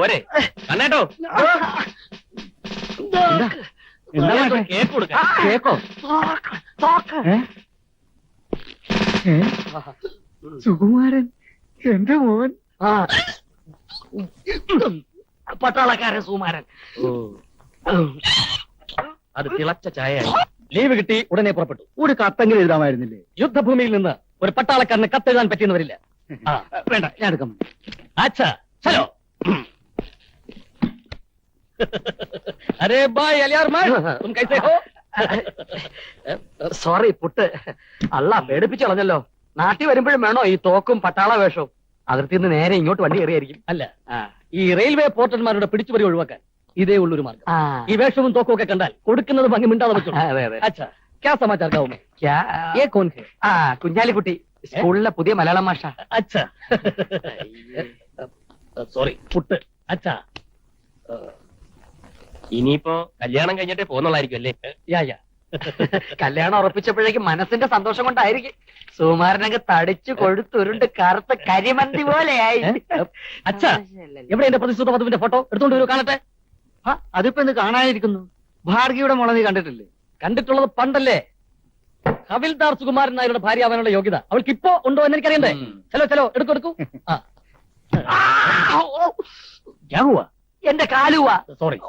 പോരെ കണ്ണേട്ടോ കേക്ക് കൊടുക്കാം കേക്കോ? സുകുമാരൻ എന്റെ മോൻ. പട്ടാളക്കാരൻ സുകുമാരൻ. അത് തിളച്ച ചായ. ലീവ് കിട്ടി ഉടനെ പുറപ്പെട്ടു. ഒരു കത്തെങ്കിലും എഴുതാമായിരുന്നില്ലേ? യുദ്ധഭൂമിയിൽ നിന്ന് ഒരു പട്ടാളക്കാരന് കത്തെഴുതാൻ പറ്റിയെന്ന് വരില്ല. വേണ്ട, ഞാൻ എടുക്കാം. അച്ഛാ ചലോ. അരേ ബായ് അലിയാർ മാൻ, തും കൈസേ ഹോ? സോറി പുട്ട്, അല്ല പേടിപ്പിച്ചു കളഞ്ഞല്ലോ. നാട്ടിൽ വരുമ്പോഴും വേണോ ഈ തോക്കും പട്ടാള വേഷവും? അതിർത്തി നിന്ന് നേരെ ഇങ്ങോട്ട് വണ്ടി കയറിയായിരിക്കും. അല്ല, ഈ റെയിൽവേ പോർട്ടന്മാരുടെ പിടിച്ചുപറി ഒഴിവാക്കാൻ ഇതേ ഉള്ളൊരു മാർഗം. ഈ വേഷവും തോക്കും ഒക്കെ കണ്ടാൽ കൊടുക്കുന്നത് ഭംഗി മിണ്ടാതെ വെച്ചു. അച്ഛാ ക്യാ സമാചാർ ഗാവ് മേ? യേ കോൻ ഹേ? കുഞ്ഞാലിക്കുട്ടി, സ്കൂളിലെ പുതിയ മലയാളം മാഷ. അച്ഛാ സോറി പുട്ട്. അച്ഛാ ഇനിയിപ്പോ കല്യാണം കഴിഞ്ഞിട്ടേ പോകുന്നുള്ളായിരിക്കും അല്ലേ? യാ കല്യാണം ഉറപ്പിച്ചപ്പോഴേക്കും മനസ്സിന്റെ സന്തോഷം കൊണ്ടായിരിക്കും. സുകുമാരനൊക്കെ തടിച്ചു കൊഴുത്തുരുണ്ട് കറുത്ത കരിമന്തി പോലെയായി. അച്ഛാ എവിടെ എന്റെ പ്രതിശ്രുത വധുവിന്റെ ഫോട്ടോ എടുത്തോണ്ട് വരൂ, കാണട്ടെ. അതിപ്പോ എന്ത് കാണാതിരിക്കുന്നു? ഭാർഗിയുടെ മോളെ നീ കണ്ടിട്ടില്ലേ? കണ്ടിട്ടുള്ളത് പണ്ടല്ലേ. ഹവിൽദാർ സുകുമാരൻ നായരുടെ ഭാര്യ ആവാനുള്ള യോഗ്യത അവൾക്ക് ഇപ്പോ ഉണ്ടോ എന്ന് എനിക്കറിയണ്ടേ? ചലോ ചലോ എടുക്കൂ. എന്റെ കാലുവാ. സോറി.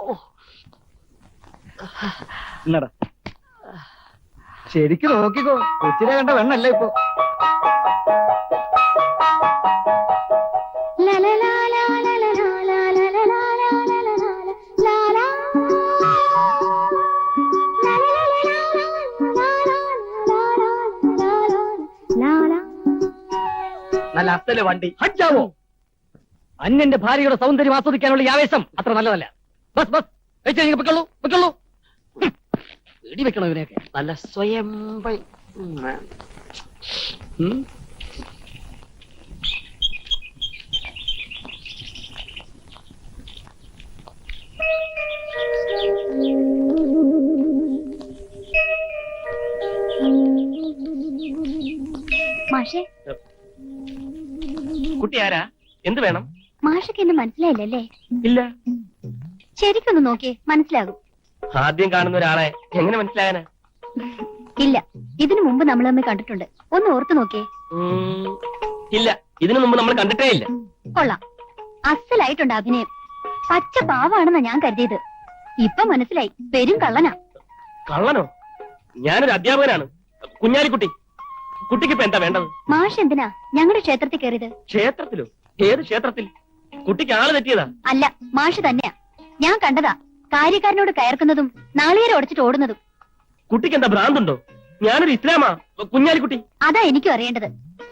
എന്നടാ ശരിക്കും നോക്കിക്കോ, കൊച്ചിനെ കണ്ട വെണ്ണല്ലേ ഇപ്പൊ. നല്ല അത്തല് വണ്ടി. ഹജ്ജാവോ, അന്യന്റെ ഭാര്യയുടെ സൗന്ദര്യം ആസ്വദിക്കാനുള്ള ഈ ആവേശം അത്ര നല്ലതല്ല. ബസ് ബസ് വെച്ചോ, വെക്കുള്ളൂ വെക്കുള്ളൂ. പേടി വെക്കണോ ഇവനെയൊക്കെ? നല്ല സ്വയം മാഷേ, കുട്ടി ആരാ? എന്ത് വേണം? മാഷക്ക് എന്നെ മനസ്സിലായില്ലല്ലേ? ഇല്ല. ശരിക്കൊന്ന് നോക്കിയേ, മനസ്സിലാകും. ആദ്യം കാണുന്ന ഒരാളെ എങ്ങനെ മനസ്സിലാകാനാ? ഇല്ല, ഇതിനു മുമ്പ് നമ്മൾ തമ്മിൽ കണ്ടിട്ടുണ്ട്. ഒന്ന് ഓർത്തു നോക്കിയേ. ഇല്ല, ഇതിനു മുമ്പ് നമ്മൾ കണ്ടിട്ടേ ഇല്ല. കൊള്ളാം, അസലായിട്ടുണ്ട് അഭിനയം. പച്ച പാവാണെന്നാ ഞാൻ കരുതിയത്. ഇപ്പൊ മനസ്സിലായി, പെരും കള്ളനാ. കള്ളനോ? ഞാനൊരു അധ്യാപകനാണ്. കുഞ്ഞാലിക്കുട്ടി, കുട്ടിക്ക് ഇപ്പൊ എന്താ വേണ്ടത്? മാഷ് എന്തിനാ ഞങ്ങളുടെ ക്ഷേത്രത്തിൽ കയറിയത്? ക്ഷേത്രത്തിലോ? ഏത് ക്ഷേത്രത്തിൽ? കുട്ടിക്ക് ആള് തെറ്റിയതാ? അല്ല, മാഷ് തന്നെയാ. ഞാൻ കണ്ടതാ, കാര്യക്കാരനോട് കയർക്കുന്നതും നാളികേരം ഉടച്ചിട്ട് ഓടുന്നതും. കുട്ടിക്ക് എന്താ ഭ്രാന്തുണ്ടോ? ഞാനൊരു ഇസ്ലാമാ കുഞ്ഞാലിക്കുട്ടി. അതാ എനിക്കും അറിയേണ്ടത്.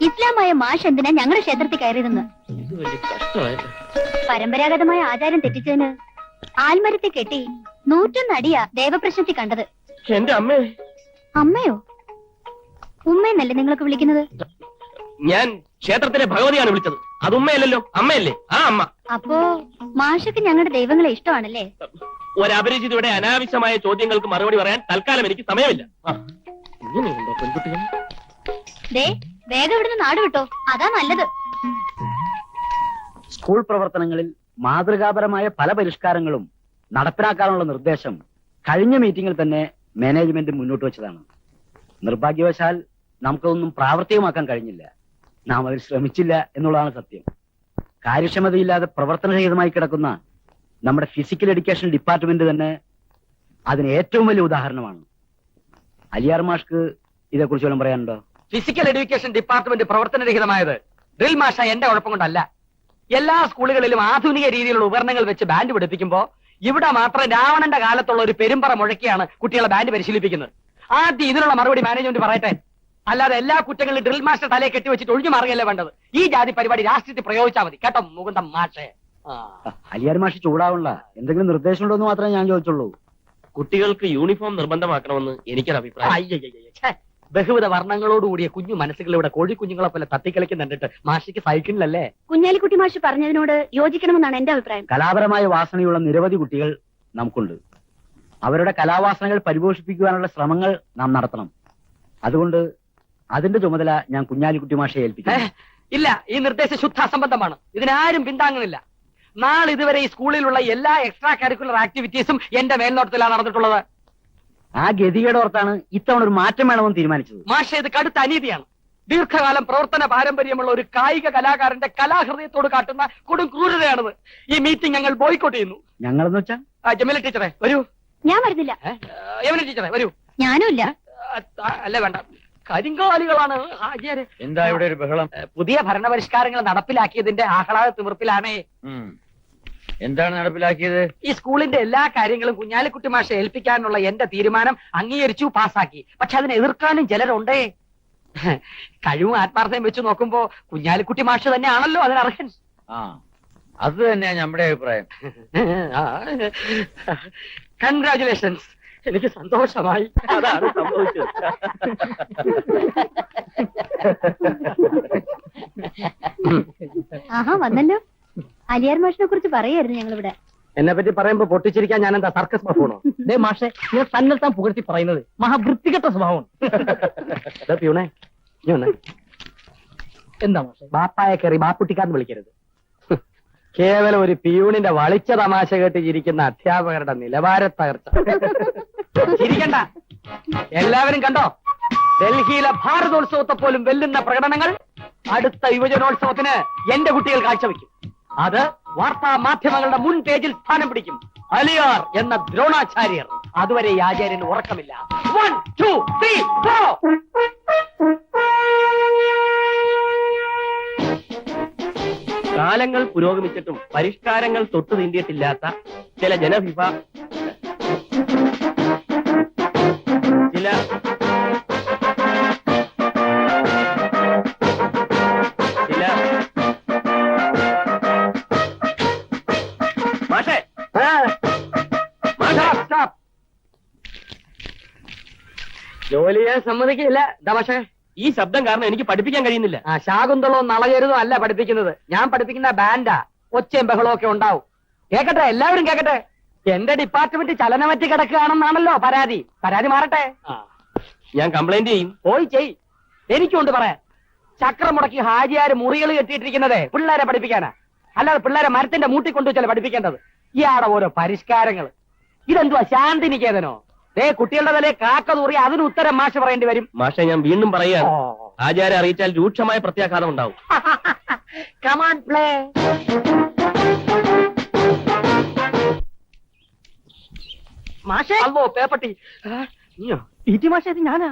ഇസ്ലാമായ മാഷ് എന്തിനാ ഞങ്ങളുടെ ക്ഷേത്രത്തിൽ കയറിയതെന്ന്. ഇത് വലിയ കഷ്ടമായിട്ട്. പരമ്പരാഗതമായ ആചാരം തെറ്റിച്ചതിന് ആൽമരത്തെ കെട്ടി 101 അടിയാ ദേവപ്രശ്നത്തിൽ കണ്ടത്. എന്റെ അമ്മേ. അമ്മയോ? ഉമ്മയെന്നല്ലേ നിങ്ങളൊക്കെ വിളിക്കുന്നത്? ഞാൻ ക്ഷേത്രത്തിലെ ഭഗവതിയാണ് വിളിച്ചത്. അത് ഉമ്മയല്ലല്ലോ, അമ്മയല്ലേ? ആ അമ്മ. അപ്പോ മാഷക്ക് ഞങ്ങളുടെ ദൈവങ്ങളെ ഇഷ്ടമാണല്ലേ? ഒരപരിചിതയുടെ അനാവശ്യമായ ചോദ്യങ്ങൾക്ക് മറുപടി പറയാൻ തൽക്കാലം എനിക്ക് സമയമില്ല. ഇങ്ങനെയുണ്ടോ പെൺകുട്ടികൾ? ദേ, വേഗം ഇവിടുന്ന് നാട് വിട്ടോ, അതാ നല്ലത്. സ്കൂൾ പ്രവർത്തനങ്ങളിൽ മാതൃകാപരമായ പല പരിഷ്കാരങ്ങളും നടപ്പിലാക്കാനുള്ള നിർദ്ദേശം കഴിഞ്ഞ മീറ്റിംഗിൽ തന്നെ മാനേജ്മെന്റ് മുന്നോട്ട് വെച്ചതാണ്. നിർഭാഗ്യവശാൽ നമുക്കതൊന്നും പ്രാവർത്തികമാക്കാൻ കഴിഞ്ഞില്ല. നാം അതിൽ ശ്രമിച്ചില്ല എന്നുള്ളതാണ് സത്യം. കാര്യക്ഷമതയില്ലാതെ പ്രവർത്തനരഹിതമായി കിടക്കുന്ന നമ്മുടെ ഫിസിക്കൽ എഡ്യൂക്കേഷൻ ഡിപ്പാർട്ട്മെന്റ് തന്നെ അതിന് ഏറ്റവും വലിയ ഉദാഹരണമാണ്. അലിയാർ മാഷ്ക്ക് ഇതേക്കുറിച്ച് വല്ലതും പറയാനുണ്ടോ? ഫിസിക്കൽ എഡ്യൂക്കേഷൻ ഡിപ്പാർട്ട്മെന്റ് പ്രവർത്തനരഹിതമായത് ഡ്രിൽ മാഷ എന്റെ കുഴപ്പം കൊണ്ടല്ല. എല്ലാ സ്കൂളുകളിലും ആധുനിക രീതിയിലുള്ള ഉപകരണങ്ങൾ വെച്ച് ബാൻഡ് പഠിപ്പിക്കുമ്പോ ഇവിടെ മാത്രം രാവണന്റെ കാലത്തുള്ള ഒരു പെരുമ്പറ മുഴക്കിയാണ് കുട്ടികളെ ബാൻഡ് പരിശീലിപ്പിക്കുന്നത്. ആദ്യം ഇതിനുള്ള മറുപടി മാനേജ്മെന്റ് പറയട്ടെ. അല്ലാതെ എല്ലാ കുറ്റങ്ങളിലും ഡ്രിൽ മാസ്റ്റർ തലയെ കെട്ടിവെച്ചിട്ട് ഒഴിഞ്ഞു മാറുകയല്ലേ വേണ്ടത്. ഈ ജാതി പരിപാടി രാഷ്ട്രീയത്തിൽ പ്രയോഗിച്ചാൽ മതി കേട്ടോ മുകുന്ദം മാഷേ. അലിയാർ മാഷ് ചൂടാവണ്ട, എന്തെങ്കിലും നിർദ്ദേശം ഉണ്ടോ എന്ന് മാത്രമേ ഞാൻ ചോദിച്ചുള്ളൂ. കുട്ടികൾക്ക് യൂണിഫോം നിർബന്ധമാക്കണമെന്ന് എനിക്കൊരു അഭിപ്രായം. ബഹുവിധ വർണ്ണങ്ങളോടുകൂടിയ കുഞ്ഞു മനസ്സുകൾ ഇവിടെ കോഴിക്കുഞ്ഞുങ്ങളെ പോലെ തട്ടിക്കളിക്കുന്നുണ്ടിട്ട് മാഷിക്ക് സഹിക്കുന്നില്ലല്ലേ? കുഞ്ഞാലിക്കുട്ടി മാഷ് പറഞ്ഞതിനോട് യോജിക്കണമെന്നാണ് എന്റെ അഭിപ്രായം. കലാപരമായ വാസനയുള്ള നിരവധി കുട്ടികൾ നമുക്കുണ്ട്. അവരുടെ കലാവാസനകൾ പരിപോഷിപ്പിക്കുവാനുള്ള ശ്രമങ്ങൾ നാം നടത്തണം. അതുകൊണ്ട് അതിന്റെ ചുമതല ഞാൻ കുഞ്ഞാലിക്കുട്ടി മാഷയെ ഏൽപ്പിക്കും. ഇല്ല, ഈ നിർദ്ദേശം ശുദ്ധ അസംബന്ധമാണ്. ഇതിനാരും പിന്താങ്ങുന്നില്ല. നാളെ ഇതുവരെ ഈ സ്കൂളിലുള്ള എല്ലാ എക്സ്ട്രാ കരിക്കുലർ ആക്ടിവിറ്റീസും എന്റെ മേൽനോട്ടത്തിലാണ് നടന്നിട്ടുള്ളത്. ആ ഗതികേടോർത്താണ് ഇത്തവണ ഒരു മാറ്റം വേണമെന്ന് തീരുമാനിച്ചത്. മാഷെ, ഇത് കടുത്ത അനീതിയാണ്. ദീർഘകാലം പ്രവർത്തന പാരമ്പര്യമുള്ള ഒരു കായിക കലാകാരന്റെ കലാഹൃദയത്തോട് കാട്ടുന്ന കൊടും ക്രൂരതയാണിത്. ഈ മീറ്റിംഗ് ഞങ്ങൾ ബോയ്ക്കോട്ട് ചെയ്യുന്നു. ഞങ്ങളെന്ന് വെച്ചാ ജമീല ടീച്ചറെ വരൂ. ഞാൻ വരുന്നില്ല. യമുന ടീച്ചറെ വരൂ. ഞാനും ഇല്ല. അല്ല, വേണ്ട. കരിങ്കാലികളാണ് ഹാജിയാരെ. എന്താ ഇവിടെ ഒരു ബഹളം? പുതിയ ഭരണപരിഷ്കാരങ്ങൾ നടപ്പിലാക്കിയതിന്റെ ആഹ്ലാദ തിമിർപ്പിലാണേ. എന്താണ് നടപ്പിലാക്കിയത്? ഈ സ്കൂളിന്റെ എല്ലാ കാര്യങ്ങളും കുഞ്ഞാലിക്കുട്ടി മാഷെ ഏൽപ്പിക്കാനുള്ള എന്റെ തീരുമാനം അംഗീകരിച്ചു, പാസാക്കി. പക്ഷെ അതിനെ എതിർക്കാനും ചിലരുണ്ടേ. കഴിവും ആത്മാർത്ഥയും വെച്ച് നോക്കുമ്പോ കുഞ്ഞാലിക്കുട്ടി മാഷ് തന്നെയാണല്ലോ അതിനർഹൻ. അത് തന്നെയാ നമ്മുടെ അഭിപ്രായം. കൺഗ്രാചുലേഷൻസ്, എനിക്ക് സന്തോഷമായി. അതാണ് സംഭവിച്ചത്. ആഹാ, വന്നല്ലോ. അലിയാർ മാഷിനെ കുറിച്ച് പറയായിരുന്നു ഞങ്ങളിവിടെ. എന്നെ പറ്റി പറയുമ്പോ പൊട്ടിച്ചിരിക്കാൻ ഞാൻ എന്താ സർക്കസ് പെർഫോണോ? ദേ മാഷെ, നിങ്ങൾ തന്നെ താൻ പുകഴ്ത്തി പറയുന്നത് മഹാവൃത്തികെട്ട സ്വഭാവമാണ്. പ്യൂണേ, എന്താ മാഷെ? ബാപ്പായെ കയറി ബാപ്പുട്ടിക്കാന്ന് വിളിക്കരുത്. കേവലം ഒരു പിയൂണിന്റെ വളിച്ച തമാശ കേട്ട് ചിരിക്കുന്ന അധ്യാപകരുടെ നിലവാര തകർച്ച. ചിരിക്കണ്ട. എല്ലാവരും കണ്ടോ, ഡൽഹിയിലെ ഭാരതോത്സവത്തെ പോലും വെല്ലുന്ന പ്രകടനങ്ങൾ അടുത്ത യുവജനോത്സവത്തിന് എന്റെ കുട്ടികൾ കാഴ്ചവെക്കും. അത് വാർത്താ മാധ്യമങ്ങളുടെ മുൻ പേജിൽ സ്ഥാനം പിടിക്കും. അലിയാർ എന്ന ദ്രോണാചാര്യർ. അതുവരെ ഈ ആചാര്യന് ഉറക്കമില്ല. 1, 2, 3, go! കാലങ്ങൾ പുരോഗമിച്ചിട്ടും പരിഷ്കാരങ്ങൾ തൊട്ടു നീണ്ടിയിട്ടില്ലാത്ത ചില മാഷേ, Stop. ജോലിയെ സമ്മതിക്കില്ല. ദമാഷേ, ഈ ശബ്ദം കാരണം എനിക്ക് പഠിപ്പിക്കാൻ കഴിയുന്നില്ല. ശാകുന്തളോ നളകരുതോ അല്ല പഠിപ്പിക്കുന്നത്. ഞാൻ പഠിപ്പിക്കുന്ന ബാൻഡാ. ഒച്ചയും ബഹളവും ഒക്കെ ഉണ്ടാവും. കേക്കട്ടെ, എല്ലാവരും കേക്കട്ടെ. എന്റെ ഡിപ്പാർട്ട്മെന്റ് ചലനമറ്റ് കിടക്കുകയാണെന്നാണല്ലോ പരാതി. പരാതി മാറട്ടെ. ഞാൻ കംപ്ലൈന്റ് ചെയ്യും. പോയി ചെയ്. എനിക്കുണ്ട് പറയാൻ. ചക്രം മുടക്കി ഹാജിയാര് മുറികൾ കെട്ടിയിട്ടിരിക്കുന്നതേ പിള്ളേരെ പഠിപ്പിക്കാനാ. അല്ലാതെ പിള്ളേരെ മരത്തിന്റെ മൂട്ടിക്കൊണ്ടു വെച്ചല്ലേ പഠിപ്പിക്കേണ്ടത്. ഇയാടെ ഓരോ പരിഷ്കാരങ്ങൾ. ഇതെന്തുവാ, ശാന്തിനികേതനോ? കുട്ടികളുടെ തലേ കാക്ക തൂറി അതിന് ഉത്തരം മാഷ് പറയേണ്ടി വരും. മാഷെ, ഞാൻ വീണ്ടും പറയാ, ആചാര്യ അറിയിച്ചാൽ രൂക്ഷമായ പ്രത്യാഘാതം ഉണ്ടാവും. Come on play. മാഷേ, അല്ലോ പേപ്പട്ടി. മാഷേ, ഇത് ഞാനാ.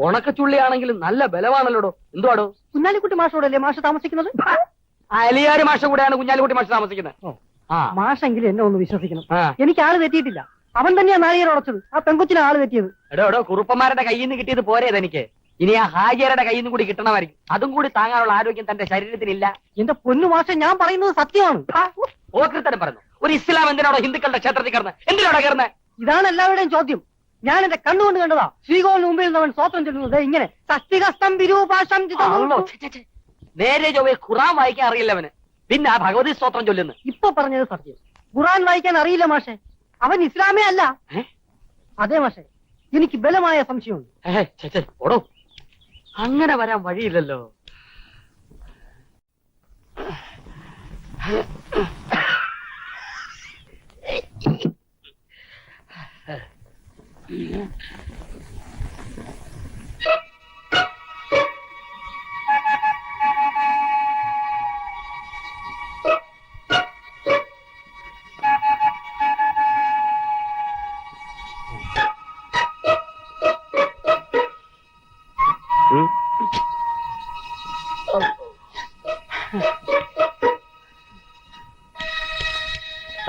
ഉണക്കച്ചുള്ളിയാണെങ്കിലും നല്ല ബലമാണല്ലോടോ. എന്തുവാടോ? കുഞ്ഞാലിക്കുട്ടി മാഷോടല്ലേ മാഷ് താമസിക്കുന്നത്? അലിയാര് മാഷ കൂടെയാണ് കുഞ്ഞാലിക്കുട്ടി മാഷ് താമസിക്കുന്നത്. മാഷെങ്കിലും എന്നെ ഒന്ന് വിശ്വസിക്കണം. എനിക്ക് ആള് തെറ്റിയിട്ടില്ല. അവൻ തന്നെയാ നാളികേരം ഉടച്ചത്. ആ പെങ്കൊച്ചിന് ആള് തെറ്റിയത്. എടോ, കുറുപ്പന്മാരുടെ കയ്യിൽ നിന്ന് കിട്ടിയത് പോരേത് എനിക്ക്. ഇനി ആ ഹാജിയരുടെ കയ്യിൽ നിന്ന് കൂടി കിട്ടണമായിരിക്കും. അതും കൂടി താങ്ങാനുള്ള ആരോഗ്യം തന്റെ ശരീരത്തിനില്ല. എന്റെ പൊന്നു മാഷെ, ഞാൻ പറയുന്നത് സത്യമാണ്. ഓക്രിത്തരം പറഞ്ഞു. ഒരു ഇസ്ലാം എന്തിനാണോ ഹിന്ദുക്കളുടെ ക്ഷേത്രത്തിൽ കിടന്ന്? എന്തിനാണോ കയറുന്നത്? ഇതാണ് എല്ലാവരുടെയും ചോദ്യം. ഞാൻ എന്റെ കണ്ണുകൊണ്ട് കണ്ടതാ. ശ്രീകോവിന് മുമ്പിൽ നിന്നവൻ സ്വത്രം ചെല്ലുന്നത് ഇങ്ങനെ. നേരെ ചൊവ്വേ ഖുറാൻ വായിക്കാൻ അറിയില്ല അവന്. പിന്നെ ആ ഭഗവതി സ്തോത്രം ചൊല്ലുന്നു. ഇപ്പൊ പറഞ്ഞത് സത്യം. ഖുറാൻ വായിക്കാൻ അറിയില്ല മാഷെ. അവൻ ഇസ്ലാമേ അല്ല. അതെ മാഷെ, എനിക്ക് ബലമായ സംശയമുണ്ട്. ഓടോ, അങ്ങനെ വരാൻ വഴിയില്ലല്ലോ.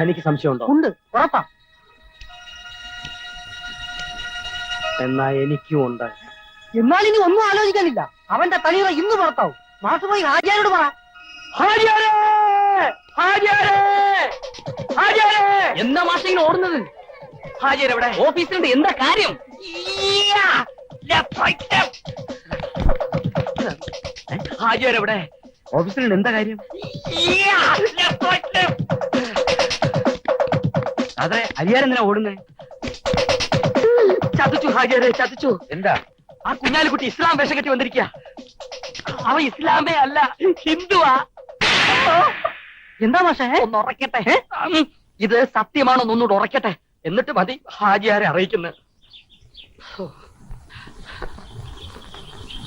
എനിക്ക് സംശയമുണ്ടോ? ഉണ്ട്, ഉറപ്പാ. എന്നാ എനിക്കും ഉണ്ട്. എന്നാൽ ഇനി ഒന്നും ആലോചിക്കാനില്ല. അവന്റെ തലീറ ഇന്ന് പുറത്താവും. മാഷ് പോയി ഹാജിയാരോട് പറ. എന്താ മാഷ ഇങ്ങനെ ഓടുന്നത്? ഹാജിയാർ എവിടെ? ഓഫീസിലുണ്ട്. എന്താ കാര്യം? ഹാജിയാർ എവിടെ? ഓഫീസിലുണ്ട്. എന്താ കാര്യം? അതെ, അലിയാരെന്തിനാ ഓടുന്നേ? ചതിച്ചു ഹാജിയാരെ, ചതിച്ചു. എന്താ? ആ കുഞ്ഞാലിക്കുട്ടി ഇസ്ലാം വേഷം കെട്ടി വന്നിരിക്കുക. അവൻ ഇസ്ലാമേ അല്ല, ഹിന്ദുവാ. എന്താ മാഷേ? ഒന്ന് ഉറക്കട്ടെ. ഇത് സത്യമാണോ ഒന്നുകൂടെ ഉറക്കട്ടെ, എന്നിട്ട് മതി ഹാജിയാരെ അറിയിക്കുന്നത്.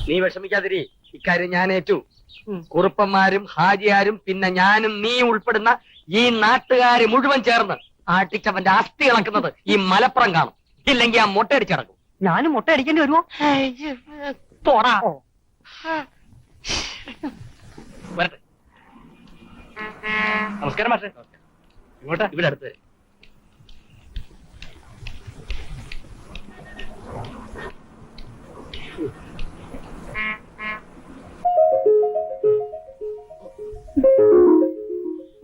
നീ വിഷമിക്കാതിരി, ഇക്കാര്യം ഞാൻ ഏറ്റു. കുറുപ്പന്മാരും ഹാജിയാരും പിന്നെ ഞാനും നീ ഉൾപ്പെടുന്ന ഈ നാട്ടുകാര് മുഴുവൻ ചേർന്ന് ആട്ടിച്ചവന്റെ അസ്ഥി ഇളക്കുന്നത് ഈ മലപ്പുറം കാണും. ഇല്ലെങ്കിൽ ആ മുട്ടയടിച്ചടക്കും. ഞാനും മുട്ട അടിക്കേണ്ടി വരുമോ? പോടാ. വരട്ടെ. നമസ്കാരം മാഷേ. ഇങ്ങോട്ടാ, ഇവിടെ അടുത്ത്.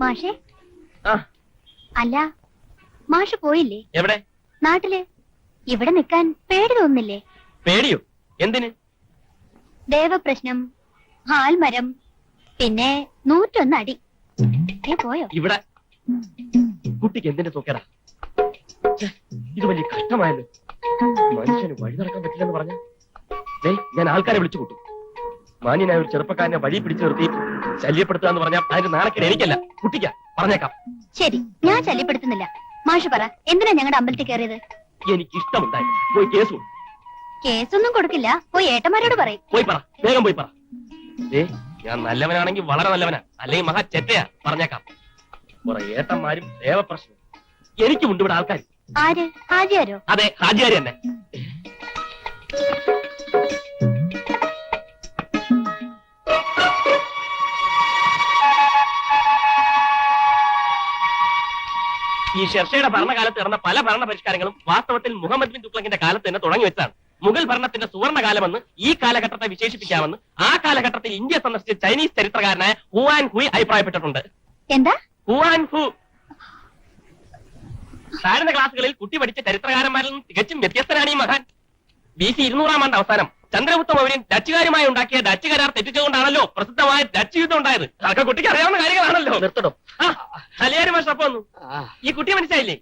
മാഷേ, ആ, അല്ല മാഷ് പോയില്ലേ എവിടെ? നാട്ടില്? ഇവിടെ നിക്കാൻ പേടി തോന്നുന്നില്ലേ? പേടിയോ? എന്തിന്? ദേവപ്രശ്നം, ആൽമരം, പിന്നെ 101 അടി. പോയോ? ഇവിടെ കുട്ടിക്ക് എന്തിന്റെ തോക്കേടാ? ഇത് വലിയ കഷ്ടമായല്ലോ. മനുഷ്യന് വഴി നടക്കാൻ പറ്റില്ലെന്ന് പറഞ്ഞ ഞാൻ ആൾക്കാരെ വിളിച്ചു കൂട്ടും. മാന്യനായ ഒരു ചെറുപ്പക്കാരനെ വഴി പിടിച്ചു നിർത്തി ശല്യപ്പെടുത്തുക എന്ന് പറഞ്ഞാൽ അതിന് നാണക്കേട് എനിക്കല്ല, കുട്ടിക്കാ. പറഞ്ഞേക്കാം. ശരി, ഞാൻ ശല്യപ്പെടുത്തുന്നില്ല. മാഷ് പറ, എന്തിനാ ഞങ്ങളുടെ അമ്പലത്തിൽ കയറിയത്? എനിക്ക് ഇഷ്ടമുണ്ടായി. പോയി കേസ് കൊടു. കേസൊന്നും കൊടുക്കില്ല, പോയി ഏട്ടന്മാരോട് പറയും. പോയി പറ, വേഗം പോയി പറ. ഞാൻ നല്ലവനാണെങ്കിൽ വളരെ നല്ലവനാ, അല്ലെങ്കിൽ മഹാ ചെറ്റയാ. പറഞ്ഞേക്കാം. കുറെ ഏട്ടന്മാരും ദേവപ്രശ്നം. എനിക്കുമുണ്ട് ഇവിടെ ആൾക്കാർ. ആര്? ഹാജിയാരോ? അതെ, ഹാജിയാര് തന്നെ. ഈ ഷെർഷയുടെ ഭരണകാലത്ത് നടന്ന പല ഭരണ പരിഷ്കാരങ്ങളും വാസ്തവത്തിൽ മുഹമ്മദ് ബിൻ തുഗ്ലക്കിന്റെ കാലത്ത് തന്നെ തുടങ്ങി വെച്ചതാണ്. മുഗൾ ഭരണത്തിന്റെ സുവർണ്ണ കാലമെന്ന് ഈ കാലഘട്ടത്തെ വിശേഷിപ്പിക്കാമെന്ന് ആ കാലഘട്ടത്തിൽ ഇന്ത്യ സന്ദർശിച്ച ചൈനീസ് ചരിത്രകാരനായ ഹുവാൻ ഹുയ് അഭിപ്രായപ്പെട്ടിട്ടുണ്ട്. എന്താ? Juan who. താഴ്ന്ന ക്ലാസുകളിൽ കുട്ടി പഠിച്ച ചരിത്രകാരന്മാരിൽ നിന്ന് തികച്ചും വ്യത്യസ്തനാണ് ഈ മഹാൻ. BC 200-ാം ആണ്ട് അവസാനം ചന്ദ്രഗുപ്ത മൗര്യൻ ഡച്ചുകാരുമായി ഉണ്ടാക്കിയ ഡച്ച് കരാർ തെറ്റിച്ചുകൊണ്ടാണല്ലോ പ്രസിദ്ധമായ ഡച്ച് യുദ്ധം ഉണ്ടായത്. അതൊക്കെ കുട്ടിക്ക് അറിയാവുന്ന കാര്യങ്ങളാണല്ലോ. നിർത്തണം. ഹലിയാരി മാഷ് അപ്പൊ വന്നു. ഈ കുട്ടി മനസ്സിലായില്ലേ?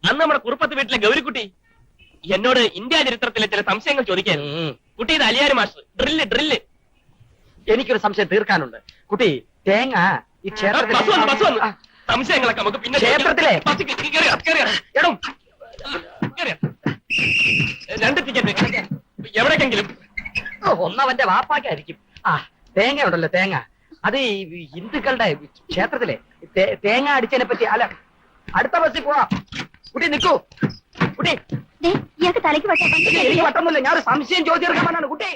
അന്ന് നമ്മുടെ കുറുപ്പത്ത് വീട്ടിലെ ഗൗരിക്കുട്ടി എന്നോട് ഇന്ത്യ ചരിത്രത്തിലെ ചില സംശയങ്ങൾ ചോദിക്കായിരുന്നു. കുട്ടി ഇത് അലിയാരി മാസ്റ്റർ ഡ്രില്ല്. എനിക്കൊരു സംശയം തീർക്കാനുണ്ട്. കുട്ടി, തേങ്ങ ഈ ക്ഷേത്രത്തിൽ സംശയങ്ങളൊക്കെ നമുക്ക് പിന്നെ ക്ഷേത്രത്തിലെ 2 ടിക്കറ്റ് എവിടേക്കെങ്കിലും. ഒന്നവന്റെ വാപ്പാക്കായിരിക്കും. തേങ്ങ ഉണ്ടല്ലോ, തേങ്ങ. അത് ഈ ഹിന്ദുക്കളുടെ ക്ഷേത്രത്തിലെ തേങ്ങ അടിച്ചതിനെ പറ്റി. അല്ല, അടുത്ത ബസ്സിൽ പോവാ. കുട്ടി നിൽക്കൂ. കുട്ടി, ഇയാൾക്ക് തലയ്ക്ക് എനിക്ക് വട്ടമൊന്നുമില്ല. ഞാനൊരു സംശയം ചോദിച്ചെടുക്കാൻ കുട്ടി.